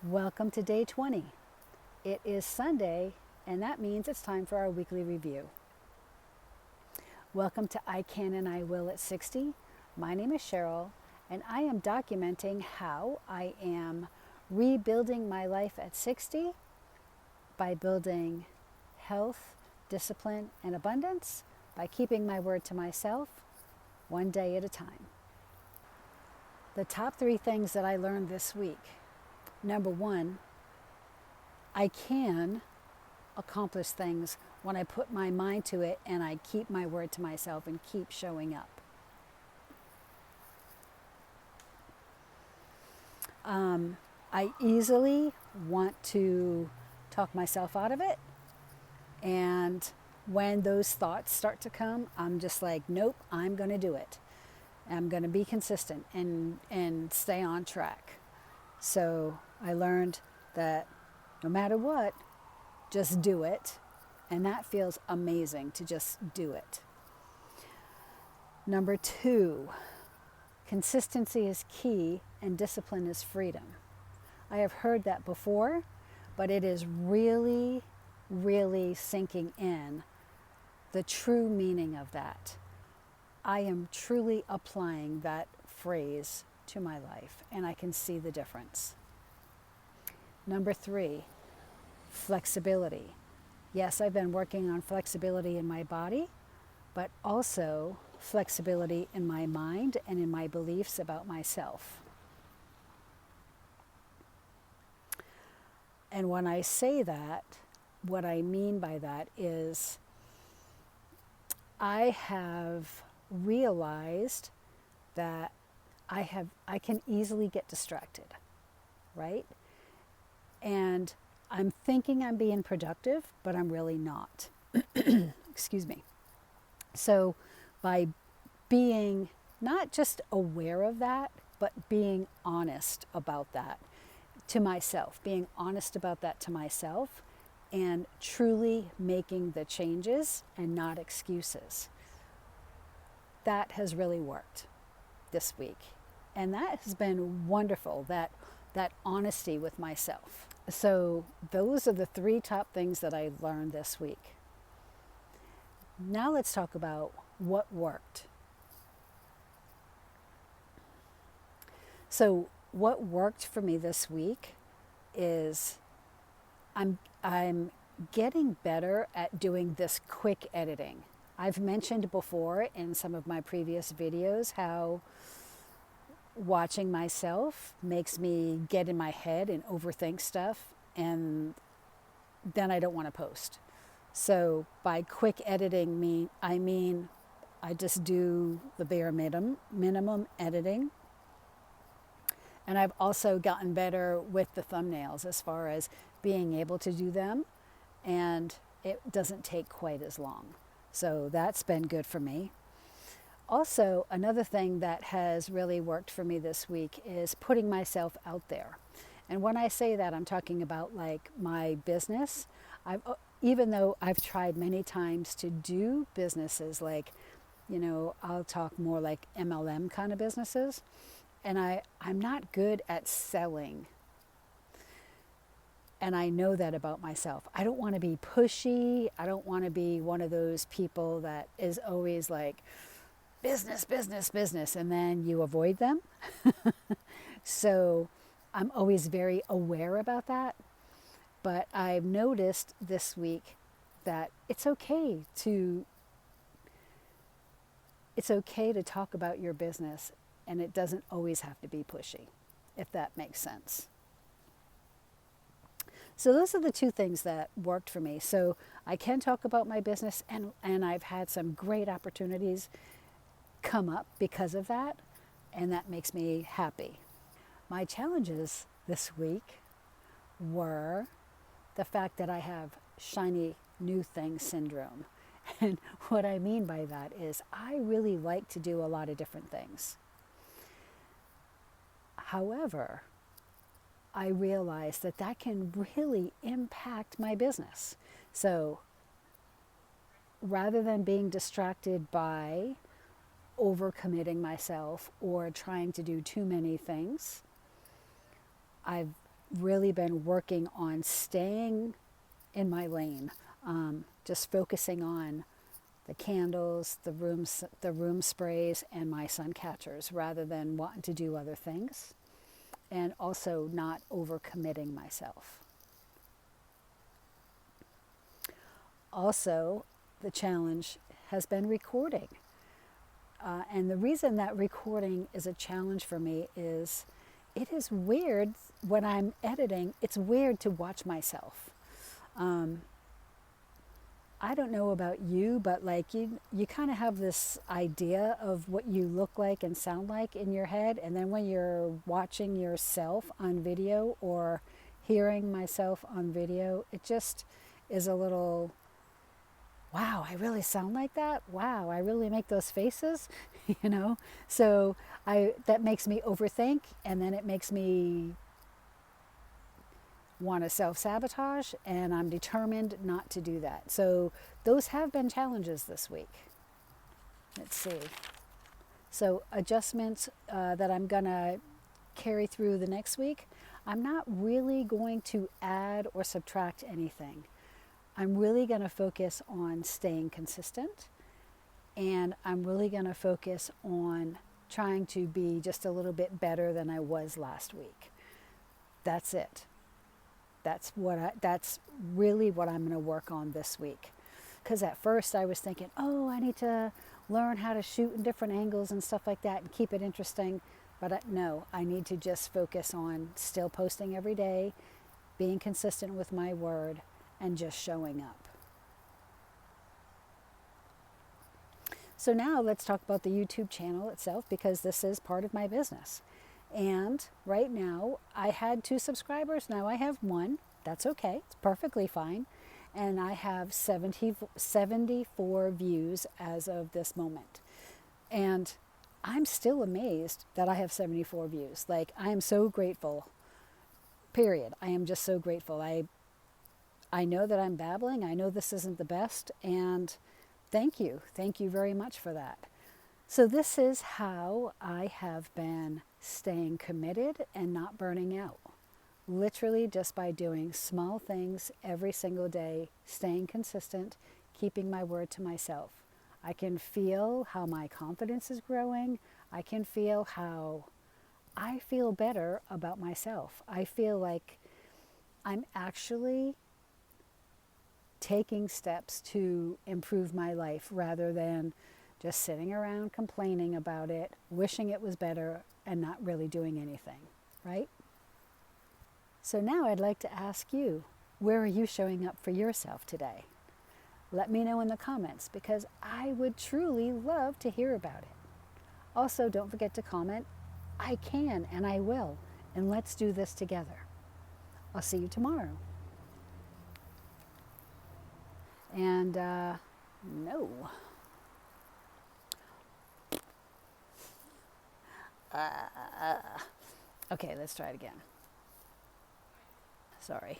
Welcome to day 20. It is Sunday, and that means it's time for our weekly review. Welcome to I Can and I Will at 60. My name is Cheryl, and I am documenting how I am rebuilding my life at 60 by building health, discipline, and abundance by keeping my word to myself one day at a time. The top 3 things that I learned this week. Number 1, I can accomplish things when I put my mind to it and I keep my word to myself and keep showing up. I easily want to talk myself out of it, and when those thoughts start to come, I'm just like, nope, I'm going to do it. I'm going to be consistent and stay on track. So I learned that no matter what, just do it. And that feels amazing to just do it. Number 2, consistency is key and discipline is freedom. I have heard that before, but it is really, really sinking in the true meaning of that. I am truly applying that phrase to my life, and I can see the difference. Number 3, flexibility. Yes, I've been working on flexibility in my body, but also flexibility in my mind and in my beliefs about myself. And when I say that, what I mean by that is I have realized that I can easily get distracted, right? And I'm thinking I'm being productive, but I'm really not. Excuse me. So by being not just aware of that, but being honest about that to myself, being honest about that to myself, and truly making the changes and not excuses. That has really worked this week. And that has been wonderful, that honesty with myself. So those are the 3 top things that I learned this week. Now let's talk about what worked. So what worked for me this week is I'm getting better at doing this quick editing. I've mentioned before in some of my previous videos how watching myself makes me get in my head and overthink stuff, and then I don't want to post. So by quick editing, I mean I just do the bare minimum editing. And I've also gotten better with the thumbnails as far as being able to do them, and it doesn't take quite as long. So that's been good for me. Also, another thing that has really worked for me this week is putting myself out there. And when I say that, I'm talking about like my business. Even though I've tried many times to do businesses like, I'll talk more like MLM kind of businesses. And I'm not good at selling. And I know that about myself. I don't want to be pushy. I don't want to be one of those people that is always like, business, business, business, and then you avoid them. So I'm always very aware about that. But I've noticed this week that it's okay to talk about your business, and it doesn't always have to be pushy, if that makes sense. So those are the 2 things that worked for me. So I can talk about my business, and I've had some great opportunities come up because of that, and that makes me happy. My challenges this week were the fact that I have shiny new thing syndrome. And what I mean by that is I really like to do a lot of different things. However, I realize that can really impact my business. So rather than being distracted by overcommitting myself or trying to do too many things, I've really been working on staying in my lane, just focusing on the candles, the room sprays, and my sun catchers rather than wanting to do other things, and also not overcommitting myself. Also, the challenge has been recording. And the reason that recording is a challenge for me is it is weird when I'm editing, it's weird to watch myself. I don't know about you, but like you kind of have this idea of what you look like and sound like in your head. And then when you're watching yourself on video or hearing myself on video, it just is a little, wow, I really sound like that. Wow, I really make those faces, you know? So that makes me overthink, and then it makes me want to self-sabotage, and I'm determined not to do that. So those have been challenges this week. Let's see. So adjustments that I'm gonna carry through the next week. I'm not really going to add or subtract anything. I'm really going to focus on staying consistent, and I'm really going to focus on trying to be just a little bit better than I was last week. That's it. That's really what I'm going to work on this week. Because at first I was thinking, oh, I need to learn how to shoot in different angles and stuff like that and keep it interesting. But no, I need to just focus on still posting every day, being consistent with my word, and just showing up. So now let's talk about the YouTube channel itself, because this is part of my business. And right now I had 2 subscribers. Now I have 1. That's okay. It's perfectly fine. And I have 74 views as of this moment. And I'm still amazed that I have 74 views. Like, I am so grateful. Period. I am just so grateful. I know that I'm babbling. I know this isn't the best, and thank you. Thank you very much for that. So this is how I have been staying committed and not burning out. Literally just by doing small things every single day, staying consistent, keeping my word to myself. I can feel how my confidence is growing. I can feel how I feel better about myself. I feel like I'm actually taking steps to improve my life rather than just sitting around complaining about it, wishing it was better, and not really doing anything, right? So now I'd like to ask you, where are you showing up for yourself today? Let me know in the comments, because I would truly love to hear about it. Also, don't forget to comment. I can and I will, and let's do this together. I'll see you tomorrow. And no. Okay, let's try it again. Sorry.